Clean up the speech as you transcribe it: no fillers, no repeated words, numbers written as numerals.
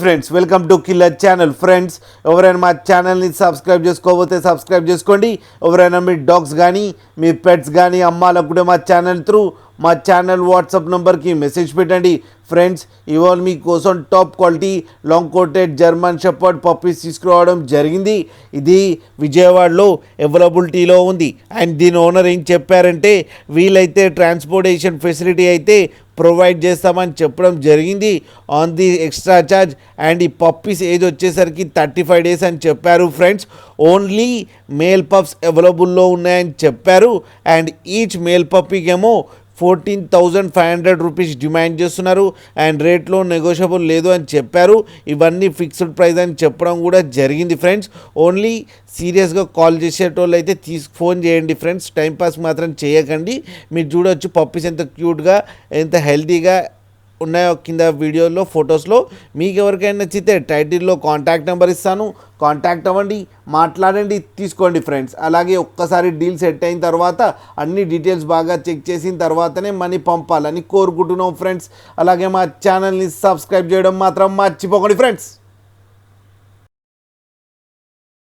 Friends welcome to killer channel. Friends ఎవరైనా మా ఛానల్ని సబ్స్క్రైబ్ చేసుకోకపోతే సబ్స్క్రైబ్ చేసుకోండి. ఎవరైనా మీ డాగ్స్ కానీ మీ పెట్స్ కానీ అమ్మాలకు కూడా మా ఛానల్ త్రూ మా ఛానల్ వాట్సాప్ నెంబర్కి మెసేజ్ పెట్టండి. ఫ్రెండ్స్ ఇవాళ మీకోసం top quality long coated German shepherd puppies తీసుకురావడం జరిగింది. ఇది విజయవాడలో అవైలబిలిటీలో ఉంది. అండ్ దీని ఓనర్ ఏం చెప్పారంటే వీలైతే ట్రాన్స్పోర్టేషన్ ఫెసిలిటీ అయితే ప్రొవైడ్ చేస్తామని చెప్పడం జరిగింది on the extra charge. And ఈ పప్పీస్ ఏజ్ వచ్చేసరికి 35 days అని చెప్పారు. ఫ్రెండ్స్ ఓన్లీ మేల్ పప్స్ అవైలబుల్లో ఉన్నాయని చెప్పారు. అండ్ ఈచ్ మేల్ పప్పీకి ఏమో 14,500 రూపీస్ డిమాండ్ చేస్తున్నారు. అండ్ రేట్లో నెగోషియబుల్ లేదు అని చెప్పారు. ఇవన్నీ ఫిక్స్డ్ ప్రైస్ అని చెప్పడం కూడా జరిగింది. ఫ్రెండ్స్ ఓన్లీ సీరియస్గా కాల్ చేసేటోళ్ళు అయితే ఫోన్ చేయండి. ఫ్రెండ్స్ టైంపాస్ మాత్రం చేయకండి. మీరు చూడవచ్చు పప్పీస్ ఎంత క్యూట్గా ఎంత హెల్తీగా ఉన్నాయో కింద వీడియోలో ఫొటోస్లో. మీకు ఎవరికైనా నచ్చితే టైటిల్లో కాంటాక్ట్ నెంబర్ ఇస్తాను, కాంటాక్ట్ అవ్వండి, మాట్లాడండి, తీసుకోండి. ఫ్రెండ్స్ అలాగే ఒక్కసారి డీల్ సెట్ అయిన తర్వాత అన్ని డీటెయిల్స్ బాగా చెక్ చేసిన తర్వాతనే మనీ పంపాలని కోరుకుంటున్నాం. ఫ్రెండ్స్ అలాగే మా ఛానల్ని సబ్స్క్రైబ్ చేయడం మాత్రం మర్చిపోకండి. ఫ్రెండ్స్